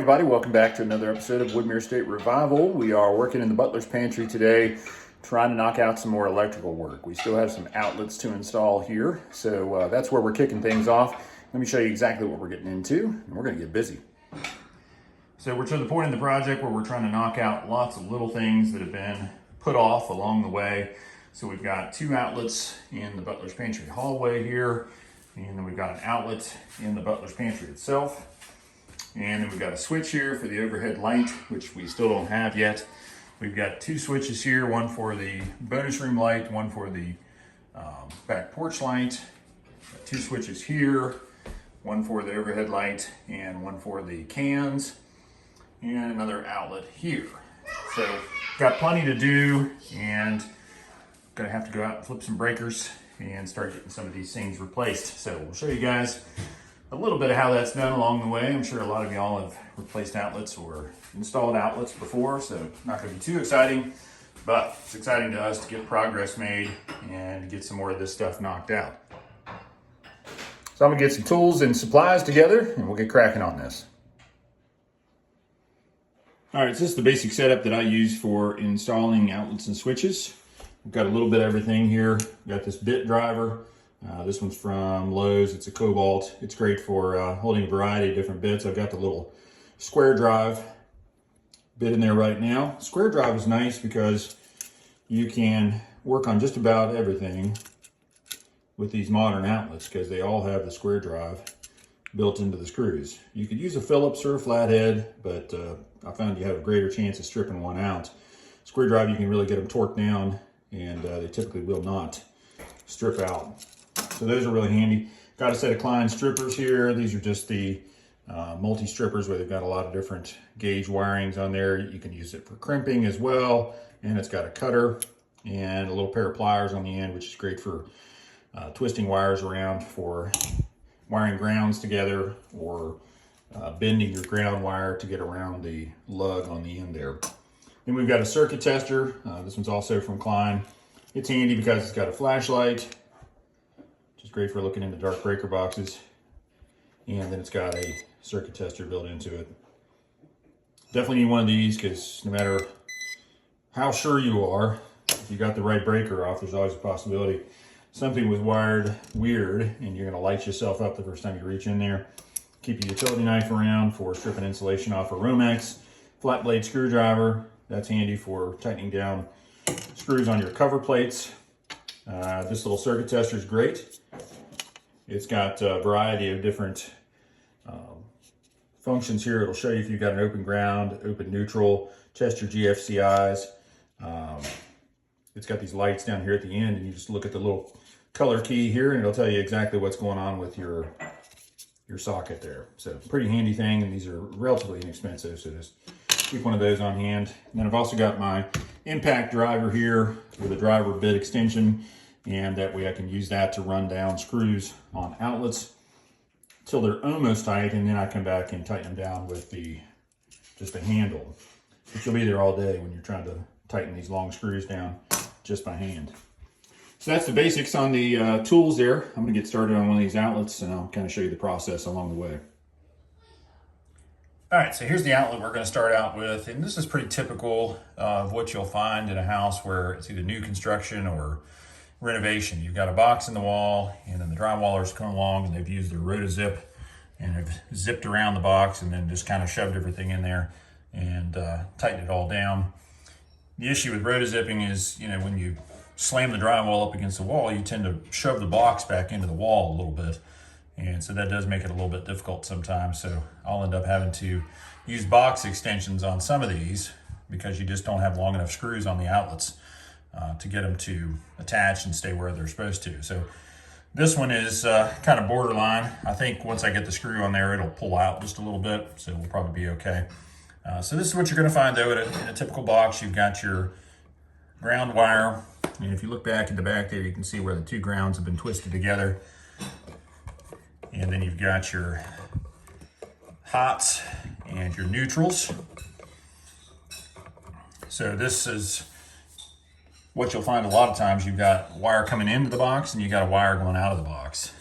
everybody, welcome back to another episode of Woodmere State Revival. We are working in the butler's pantry today, trying to knock out some more electrical work. We still have some outlets to install here, so that's where we're kicking things off. Let me show you exactly what we're getting into, and we're going to get busy. So we're to the point in the project where we're trying to knock out lots of little things that have been put off along the way. So we've got two outlets in the butler's pantry hallway here, and then we've got an outlet in the butler's pantry itself. And then we've got a switch here for the overhead light, which we still don't have yet. We've got two switches here, one for the bonus room light, one for the back porch light. Got two switches here, one for the overhead light and one for the cans, and another outlet here. So got plenty to do, and gonna have to go out and flip some breakers and start getting some of these things replaced. So we'll show you guys a little bit of how that's done along the way. I'm sure a lot of y'all have replaced outlets or installed outlets before, so not gonna be too exciting, but it's exciting to us to get progress made and get some more of this stuff knocked out. So I'm gonna get some tools and supplies together and we'll get cracking on this. All right, so this is the basic setup that I use for installing outlets and switches. We've got a little bit of everything here. We've got this bit driver. This one's from Lowe's. It's a Cobalt. It's great for holding a variety of different bits. I've got the little square drive bit in there right now. Square drive is nice because you can work on just about everything with these modern outlets because they all have the square drive built into the screws. You could use a Phillips or a flathead, but I found you have a greater chance of stripping one out. Square drive, you can really get them torqued down, and they typically will not strip out. So those are really handy. Got a set of Klein strippers here. These are just the multi-strippers where they've got a lot of different gauge wirings on there. You can use it for crimping as well. And it's got a cutter and a little pair of pliers on the end, which is great for twisting wires around for wiring grounds together, or bending your ground wire to get around the lug on the end there. Then we've got a circuit tester. This one's also from Klein. It's handy because it's got a flashlight, which is great for looking into dark breaker boxes. And then it's got a circuit tester built into it. Definitely need one of these because no matter how sure you are, if you got the right breaker off, there's always a possibility something was wired weird and you're gonna light yourself up the first time you reach in there. Keep your utility knife around for stripping insulation off a Romex. Flat blade screwdriver, that's handy for tightening down screws on your cover plates. This little circuit tester is great. It's got a variety of different functions here. It'll show you if you've got an open ground, open neutral, test your GFCIs. It's got these lights down here at the end, and you just look at the little color key here and it'll tell you exactly what's going on with your socket there. So pretty handy thing, and these are relatively inexpensive, so just keep one of those on hand. And then I've also got my impact driver here with a driver bit extension, and that way I can use that to run down screws on outlets till they're almost tight, and then I come back and tighten them down with just a handle. But you'll be there all day when you're trying to tighten these long screws down just by hand. So that's the basics on the tools there. I'm gonna get started on one of these outlets and I'll kind of show you the process along the way. All right, so here's the outlet we're gonna start out with, and this is pretty typical of what you'll find in a house where it's either new construction or renovation. You've got a box in the wall, and then the drywallers come along and they've used their rotozip and have zipped around the box and then just kind of shoved everything in there and tightened it all down. The issue with rotozipping is, when you slam the drywall up against the wall, you tend to shove the box back into the wall a little bit. And so that does make it a little bit difficult sometimes. So I'll end up having to use box extensions on some of these because you just don't have long enough screws on the outlets to get them to attach and stay where they're supposed to. So this one is kind of borderline. I think once I get the screw on there, it'll pull out just a little bit, so it'll probably be okay. So this is what you're gonna find though in a typical box. You've got your ground wire, and if you look back in the back there, you can see where the two grounds have been twisted together. And then you've got your hots and your neutrals. So this is what you'll find a lot of times. You've got wire coming into the box and you got a wire going out of the box.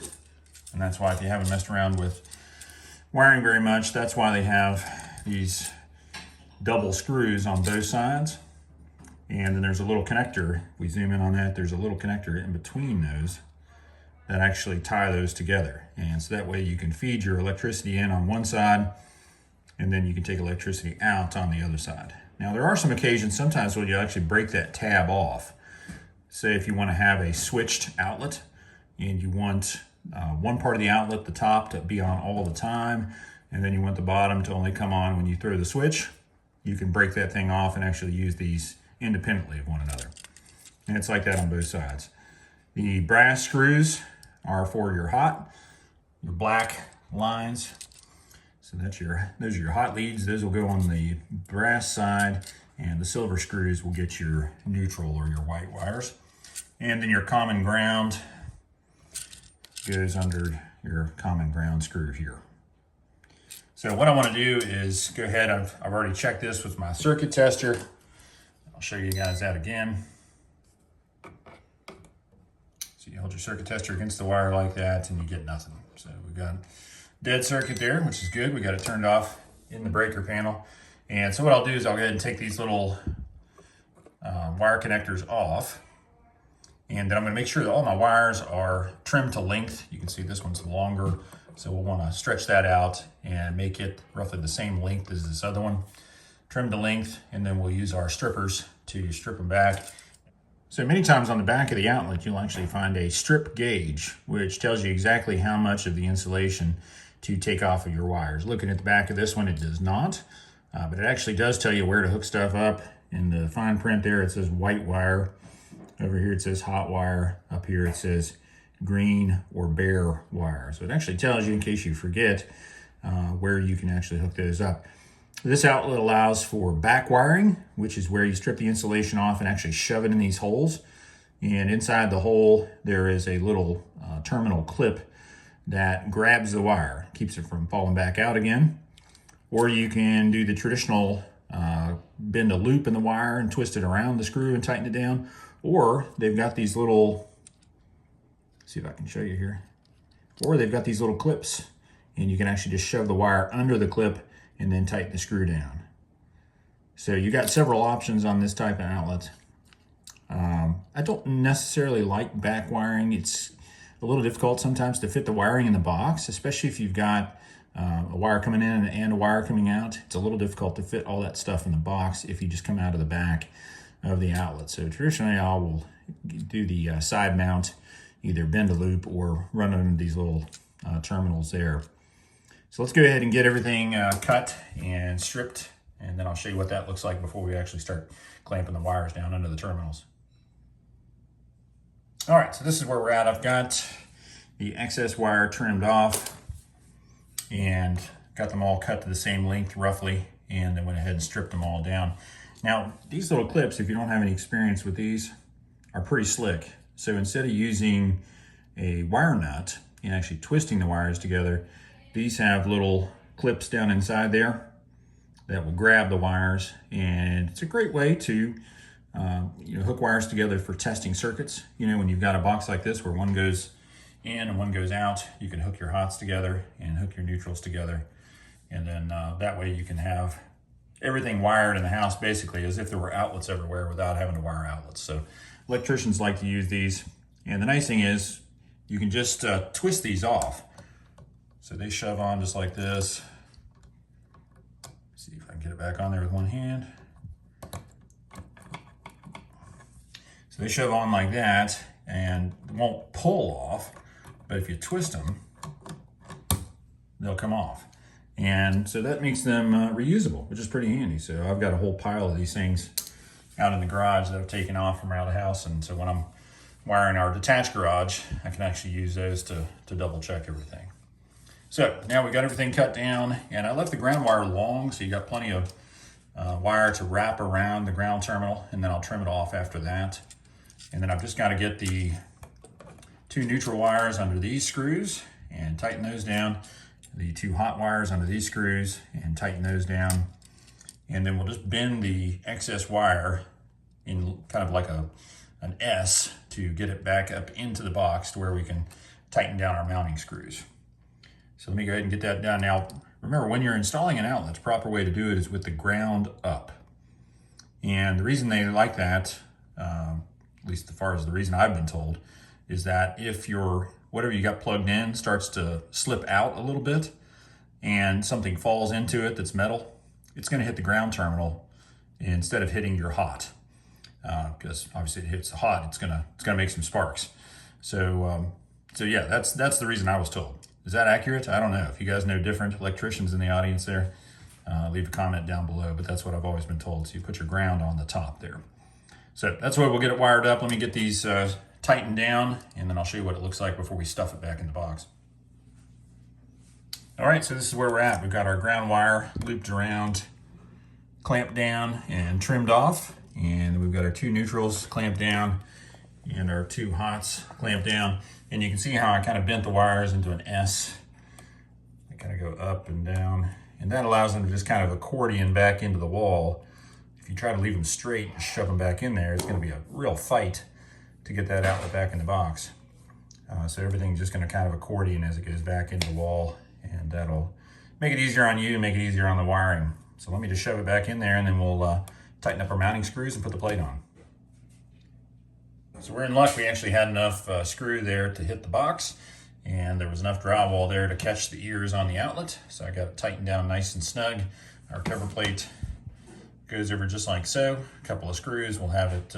And that's why if you haven't messed around with wiring very much, that's why they have these double screws on both sides. And then there's a little connector. We zoom in on that. There's a little connector in between those that actually tie those together. And so that way you can feed your electricity in on one side, and then you can take electricity out on the other side. Now there are some occasions sometimes where you actually break that tab off. Say if you want to have a switched outlet and you want one part of the outlet, the top, to be on all the time, and then you want the bottom to only come on when you throw the switch, you can break that thing off and actually use these independently of one another. And it's like that on both sides. The brass screws are for your hot, your black lines. So those are your hot leads. Those will go on the brass side, and the silver screws will get your neutral or your white wires. And then your common ground goes under your common ground screw here. So what I want to do is go ahead, I've already checked this with my circuit tester. I'll show you guys that again. So you hold your circuit tester against the wire like that and you get nothing. So we've got dead circuit there, which is good. We got it turned off in the breaker panel. And so what I'll do is I'll go ahead and take these little wire connectors off. And then I'm going to make sure that all my wires are trimmed to length. You can see this one's longer, so we'll want to stretch that out and make it roughly the same length as this other one. Trim to length, and then we'll use our strippers to strip them back. So many times on the back of the outlet, you'll actually find a strip gauge, which tells you exactly how much of the insulation to take off of your wires. Looking at the back of this one, it does not, but it actually does tell you where to hook stuff up. In the fine print there, it says white wire. Over here, it says hot wire. Up here, it says green or bare wire. So it actually tells you, in case you forget, where you can actually hook those up. This outlet allows for back wiring, which is where you strip the insulation off and actually shove it in these holes. And inside the hole, there is a little terminal clip that grabs the wire, keeps it from falling back out again. Or you can do the traditional bend a loop in the wire and twist it around the screw and tighten it down. Or they've got these little, see if I can show you here. Or they've got these little clips, and you can actually just shove the wire under the clip and then tighten the screw down. So you got several options on this type of outlet. I don't necessarily like back wiring. It's a little difficult sometimes to fit the wiring in the box, especially if you've got a wire coming in and a wire coming out. It's a little difficult to fit all that stuff in the box if you just come out of the back of the outlet. So traditionally I will do the side mount, either bend a loop or run under these little terminals there. So let's go ahead and get everything cut and stripped, and then I'll show you what that looks like before we actually start clamping the wires down under the terminals. All right, so this is where we're at. I've got the excess wire trimmed off and got them all cut to the same length roughly, and then went ahead and stripped them all down. Now, these little clips, if you don't have any experience with these, are pretty slick. So instead of using a wire nut and actually twisting the wires together, these have little clips down inside there that will grab the wires, and it's a great way to hook wires together for testing circuits. When you've got a box like this where one goes in and one goes out, you can hook your hots together and hook your neutrals together, and then that way you can have everything wired in the house basically as if there were outlets everywhere without having to wire outlets. So electricians like to use these, and the nice thing is you can just twist these off. So they shove on just like this. See if I can get it back on there with one hand. So they shove on like that and won't pull off, but if you twist them, they'll come off. And so that makes them reusable, which is pretty handy. So I've got a whole pile of these things out in the garage that I've taken off from around the house. And so when I'm wiring our detached garage, I can actually use those to double check everything. So now we got everything cut down, and I left the ground wire long, so you got plenty of wire to wrap around the ground terminal, and then I'll trim it off after that. And then I've just got to get the two neutral wires under these screws and tighten those down. The two hot wires under these screws and tighten those down. And then we'll just bend the excess wire in kind of like an S to get it back up into the box to where we can tighten down our mounting screws. So let me go ahead and get that done. Now, remember when you're installing an outlet, the proper way to do it is with the ground up. And the reason they like that, at least as far as the reason I've been told, is that if your whatever you got plugged in starts to slip out a little bit and something falls into it that's metal, it's going to hit the ground terminal instead of hitting your hot. Because obviously it hits the hot, it's gonna make some sparks. So yeah, that's the reason I was told. Is that accurate? I don't know. If you guys know different, electricians in the audience there, leave a comment down below, but that's what I've always been told. So you put your ground on the top there. So that's why we'll get it wired up. Let me get these tightened down, and then I'll show you what it looks like before we stuff it back in the box. All right, so this is where we're at. We've got our ground wire looped around, clamped down, and trimmed off. And we've got our 2 neutrals clamped down and our 2 hots clamped down. And you can see how I kind of bent the wires into an S. They kind of go up and down. And that allows them to just kind of accordion back into the wall. If you try to leave them straight and shove them back in there, it's going to be a real fight to get that outlet back in the box. So everything's just going to kind of accordion as it goes back into the wall. And that'll make it easier on you and make it easier on the wiring. So let me just shove it back in there, and then we'll tighten up our mounting screws and put the plate on. So we're in luck. We actually had enough screw there to hit the box, and there was enough drywall there to catch the ears on the outlet. So I got it tightened down nice and snug. Our cover plate goes over just like so. A couple of screws, we'll have it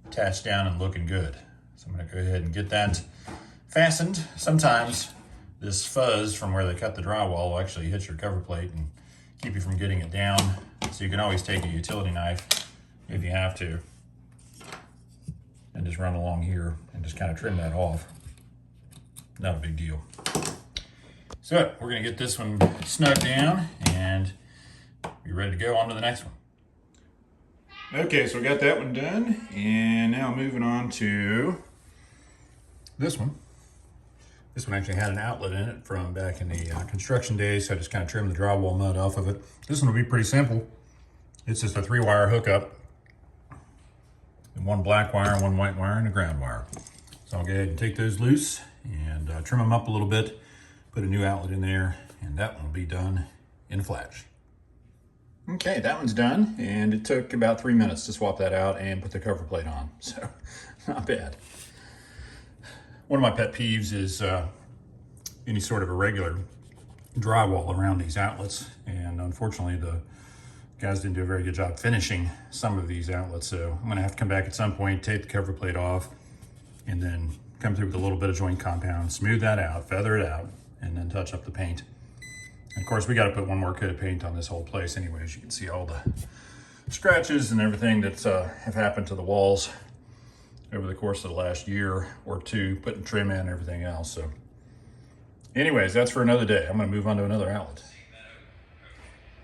attached down and looking good. So I'm gonna go ahead and get that fastened. Sometimes this fuzz from where they cut the drywall will actually hit your cover plate and keep you from getting it down. So you can always take a utility knife if you have to and just run along here and just kind of trim that off. Not a big deal. So we're gonna get this one snug down and be ready to go on to the next one. Okay, so we got that one done, and now moving on to this one. This one actually had an outlet in it from back in the construction days, so I just kind of trimmed the drywall mud off of it. This one will be pretty simple. It's just a 3-wire hookup, and 1 black wire, 1 white wire, and a ground wire. So I'll go ahead and take those loose and trim them up a little bit, put a new outlet in there, and that one will be done in a flash. Okay, that one's done, and it took about 3 minutes to swap that out and put the cover plate on, so not bad. One of my pet peeves is any sort of irregular drywall around these outlets, and unfortunately the guys didn't do a very good job finishing some of these outlets, so I'm going to have to come back at some point, take the cover plate off, and then come through with a little bit of joint compound, smooth that out, feather it out, and then touch up the paint. And of course, we got to put 1 more coat of paint on this whole place anyway. As you can see, all the scratches and everything that have happened to the walls over the course of the last year or 2, putting trim in and everything else. So anyways, that's for another day. I'm going to move on to another outlet.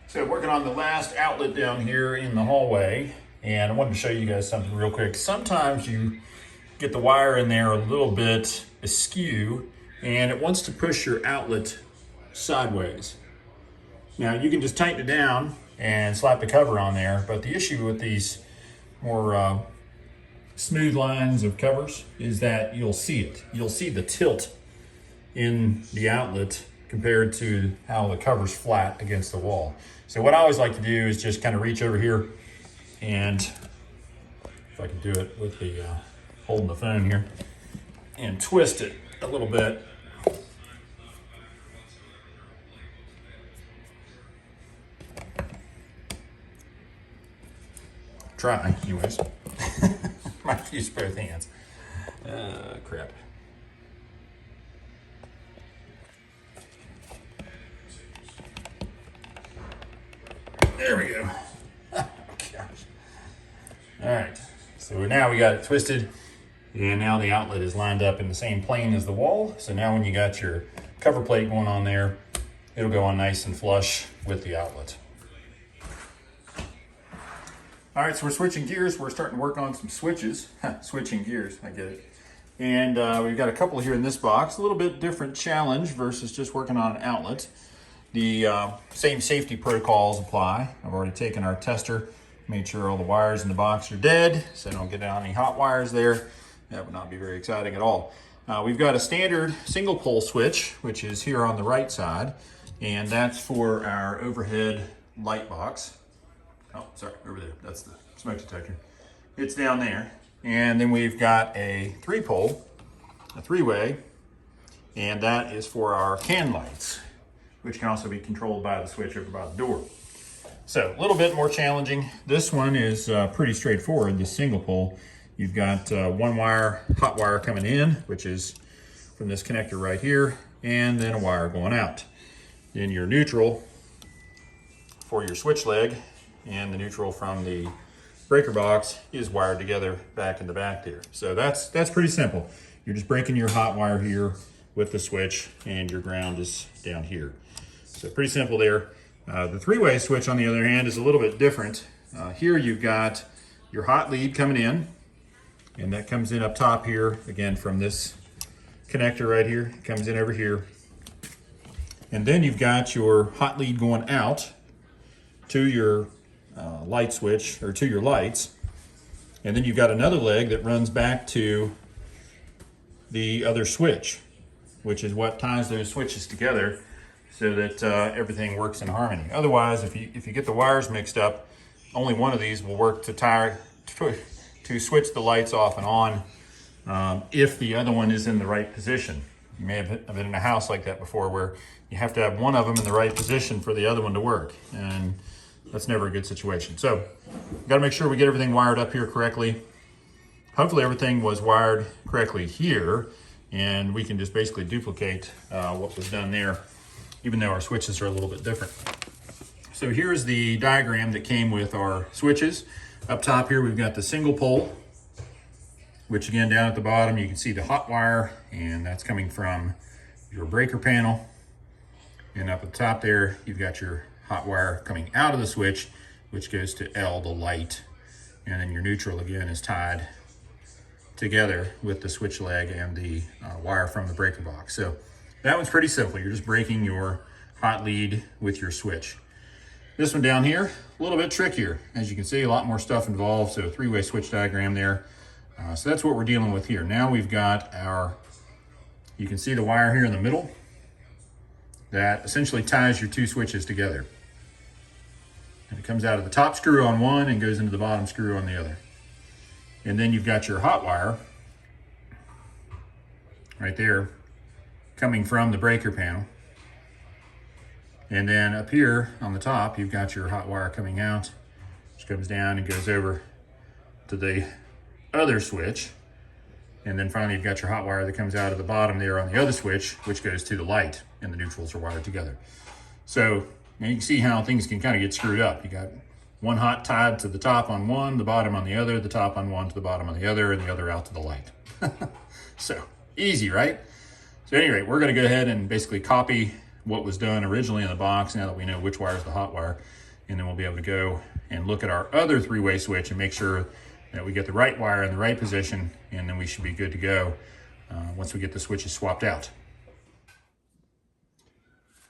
So working on the last outlet down here in the hallway, and I wanted to show you guys something real quick. Sometimes you get the wire in there a little bit askew, and it wants to push your outlet sideways. Now you can just tighten it down and slap the cover on there, but the issue with these more smooth lines of covers is that you'll see it. You'll see the tilt in the outlet compared to how the cover's flat against the wall. So what I always like to do is just kind of reach over here, and if I can do it with the holding the phone here, and twist it a little bit. Try, anyways. Might use both hands. Crap. There we go. Oh, gosh. All right, so now we got it twisted, and now the outlet is lined up in the same plane as the wall. So now when you got your cover plate going on there, it'll go on nice and flush with the outlet. All right, so we're switching gears. We're starting to work on some switches. Switching gears, I get it. And we've got a couple here in this box. A little bit different challenge versus just working on an outlet. The same safety protocols apply. I've already taken our tester, made sure all the wires in the box are dead, so don't get down any hot wires there. That would not be very exciting at all. We've got a standard single pole switch, which is here on the right side. And that's for our overhead light box. Oh, sorry, over there. That's the smoke detector. It's down there. And then we've got a 3-pole, a 3-way, and that is for our can lights, which can also be controlled by the switch over by the door. So a little bit more challenging. This one is pretty straightforward, the single pole. You've got one wire, hot wire coming in, which is from this connector right here, and then a wire going out. Then your neutral for your switch leg and the neutral from the breaker box is wired together back in the back there. So that's pretty simple. You're just breaking your hot wire here with the switch, and your ground is down here. So pretty simple there. The 3-way switch, on the other hand, is a little bit different. Here you've got your hot lead coming in, and that comes in up top here, again, from this connector right here. It comes in over here. And then you've got your hot lead going out to your light switch, or to your lights. And then you've got another leg that runs back to the other switch, which is what ties those switches together so that everything works in harmony. Otherwise, if you get the wires mixed up, only one of these will work to switch the lights off and on if the other one is in the right position. You may have been in a house like that before, where you have to have one of them in the right position for the other one to work, and that's never a good situation. So got to make sure we get everything wired up here correctly. Hopefully everything was wired correctly here, and we can just basically duplicate what was done there, even though our switches are a little bit different. So here's the diagram that came with our switches. Up top here, we've got the single pole, which again, down at the bottom, you can see the hot wire, and that's coming from your breaker panel. And up at the top there, you've got your hot wire coming out of the switch, which goes to L, the light. And then your neutral, again, is tied together with the switch leg and the wire from the breaker box. So that one's pretty simple. You're just breaking your hot lead with your switch. This one down here, a little bit trickier. As you can see, a lot more stuff involved. So a 3-way switch diagram there. So that's what we're dealing with here. Now we've got you can see the wire here in the middle that essentially ties your two switches together. And it comes out of the top screw on one and goes into the bottom screw on the other. And then you've got your hot wire right there coming from the breaker panel. And then up here on the top, you've got your hot wire coming out, which comes down and goes over to the other switch. And then finally, you've got your hot wire that comes out of the bottom there on the other switch, which goes to the light, and the neutrals are wired together. So now you can see how things can kind of get screwed up. You got one hot tied to the top on one, the bottom on the other, the top on one to the bottom on the other, and the other out to the light. So easy, right? So at any rate, we're going to go ahead and basically copy what was done originally in the box now that we know which wire is the hot wire. And then we'll be able to go and look at our other 3-way switch and make sure that we get the right wire in the right position, and then we should be good to go once we get the switches swapped out.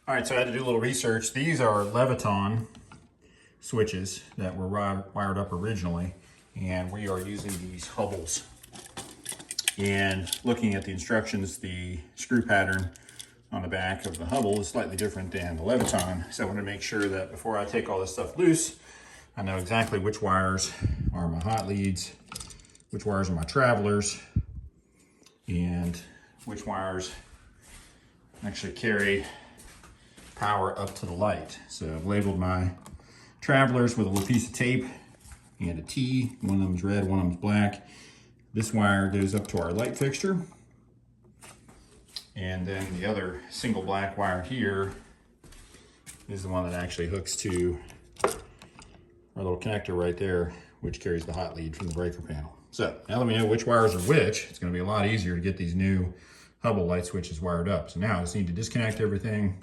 All right, so I had to do a little research. These are Leviton switches that were wired up originally, and we are using these Hubbles. And looking at the instructions, the screw pattern on the back of the Hubble is slightly different than the Leviton. So I want to make sure that before I take all this stuff loose, I know exactly which wires are my hot leads, which wires are my travelers, and which wires actually carry power up to the light. So I've labeled my travelers with a little piece of tape and a T. One of them is red, one of them is black. This wire goes up to our light fixture. And then the other single black wire here is the one that actually hooks to our little connector right there, which carries the hot lead from the breaker panel. So now that we know which wires are which, it's going to be a lot easier to get these new Hubble light switches wired up. So now I just need to disconnect everything,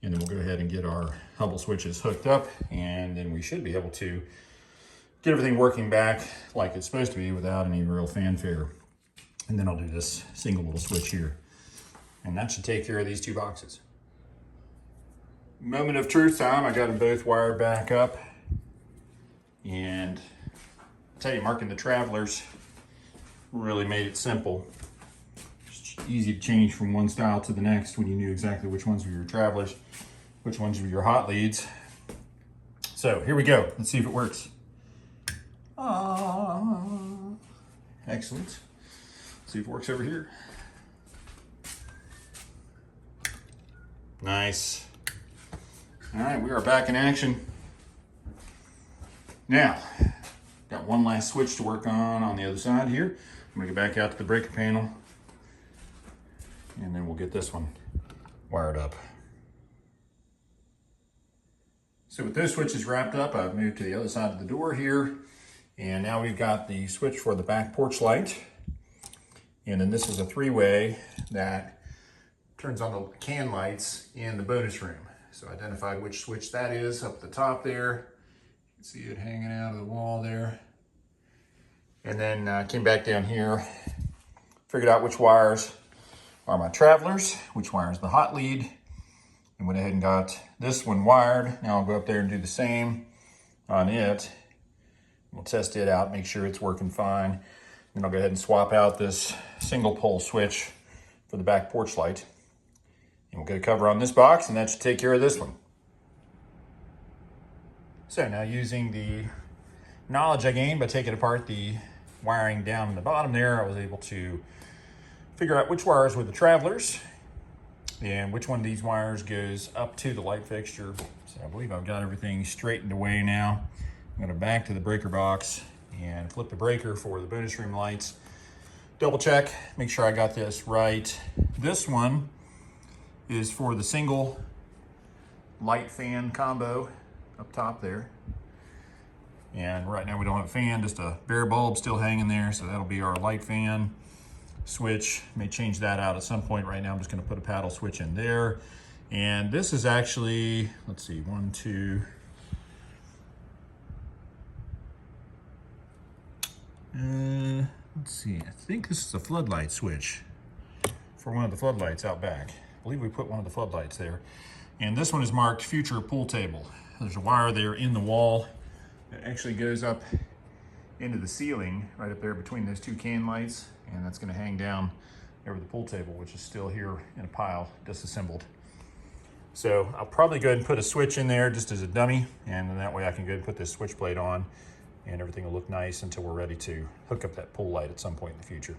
and then we'll go ahead and get our Hubble switches hooked up, and then we should be able to get everything working back like it's supposed to be without any real fanfare. And then I'll do this single little switch here, and that should take care of these two boxes. Moment of truth time. I got them both wired back up, and I'll tell you, marking the travelers really made it simple. Just easy to change from one style to the next when you knew exactly which ones were your travelers, which ones were your hot leads. So here we go. Let's see if it works. Excellent. Let's see if it works over here. Nice. All right, we are back in action. Now, got one last switch to work on the other side here. I'm gonna get back out to the breaker panel, and then we'll get this one wired up. So with those switches wrapped up, I've moved to the other side of the door here, and now we've got the switch for the back porch light. And then this is a three-way that turns on the can lights in the bonus room. So identified which switch that is up the top there. You can see it hanging out of the wall there. And then came back down here, figured out which wires are my travelers, which wire is the hot lead, and went ahead and got this one wired. Now I'll go up there and do the same on it. We'll test it out, make sure it's working fine. Then I'll go ahead and swap out this single pole switch for the back porch light. And we'll get a cover on this box, and that should take care of this one. So now, using the knowledge I gained by taking apart the wiring down in the bottom there, I was able to figure out which wires were the travelers and which one of these wires goes up to the light fixture. So I believe I've got everything straightened away now. I'm going to back to the breaker box and flip the breaker for the bonus room lights. Double check, make sure I got this right. This one is for the single light fan combo up top there. And right now we don't have a fan, just a bare bulb still hanging there. So that'll be our light fan switch. May change that out at some point. Right now I'm just gonna put a paddle switch in there. And this is actually, let's see, 1, 2. Let's see, I think this is a floodlight switch for one of the floodlights out back. I believe we put one of the floodlights there. And this one is marked future pool table. There's a wire there in the wall that actually goes up into the ceiling right up there between those two can lights, and that's going to hang down over the pool table, which is still here in a pile, disassembled. So I'll probably go ahead and put a switch in there just as a dummy, and then that way I can go ahead and put this switch blade on, and everything will look nice until we're ready to hook up that pool light at some point in the future.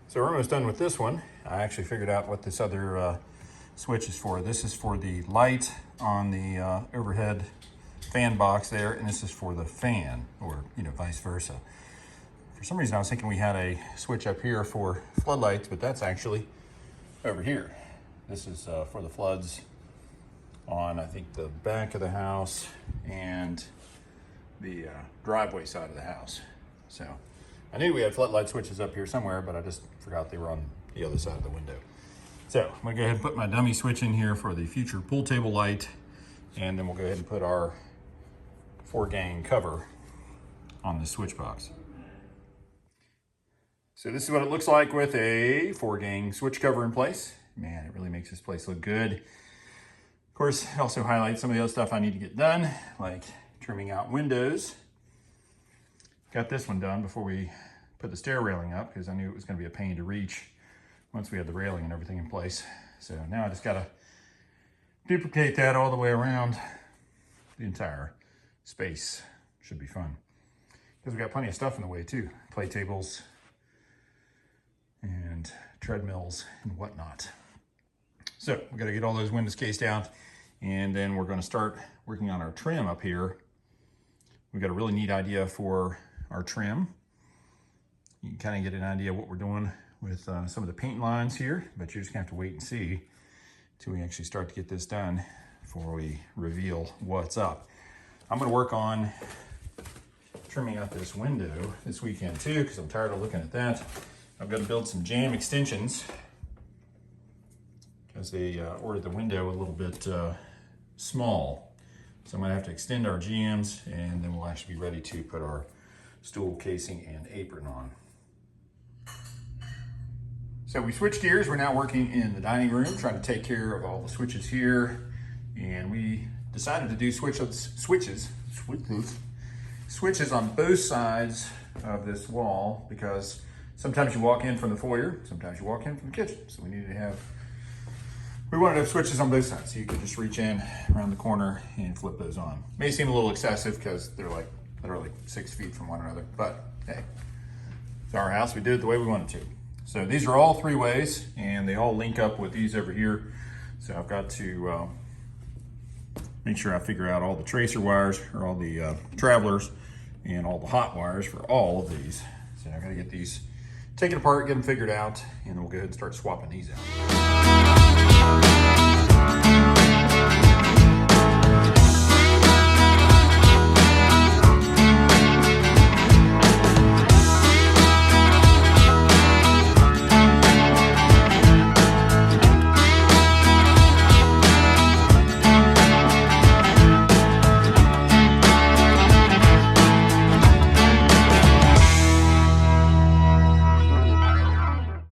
So we're almost done with this one. I actually figured out what this other switch is for. This is for the light on the overhead fan box there, and this is for the fan, or vice versa. For some reason I was thinking we had a switch up here for floodlights, but that's actually over here. This is for the floods on, I think, the back of the house and the driveway side of the house. So I knew we had floodlight switches up here somewhere, but I just forgot they were on the other side of the window. So I'm gonna go ahead and put my dummy switch in here for the future pool table light, and then we'll go ahead and put our 4-gang cover on the switch box. So this is what it looks like with a 4-gang switch cover in place. Man, it really makes this place look good. Of course, it also highlights some of the other stuff I need to get done, like trimming out windows. Got this one done before we put the stair railing up, because I knew it was going to be a pain to reach once we had the railing and everything in place. So now I just got to duplicate that all the way around the entire space. Should be fun, because we got plenty of stuff in the way too. Play tables and treadmills and whatnot. So we got to get all those windows cased out, and then we're going to start working on our trim up here. We've got a really neat idea for our trim. You can kind of get an idea of what we're doing with some of the paint lines here, but you're just gonna have to wait and see till we actually start to get this done before we reveal what's up. I'm gonna work on trimming out this window this weekend too, because I'm tired of looking at that. I've got to build some jamb extensions because they ordered the window a little bit small. So I'm gonna have to extend our jambs, and then we'll actually be ready to put our stool casing and apron on. So we switched gears. We're now working in the dining room, trying to take care of all the switches here. And we decided to do switches on both sides of this wall, because Sometimes you walk in from the foyer, sometimes you walk in from the kitchen. So we wanted to have switches on both sides, so you could just reach in around the corner and flip those on. May seem a little excessive because they're like literally 6 feet from one another, but hey, it's our house, we did it the way we wanted to. So these are all 3 ways, and they all link up with these over here. So I've got to make sure I figure out all the tracer wires, or all the travelers, and all the hot wires for all of these. So I gotta get these taken apart, get them figured out, and then we'll go ahead and start swapping these out.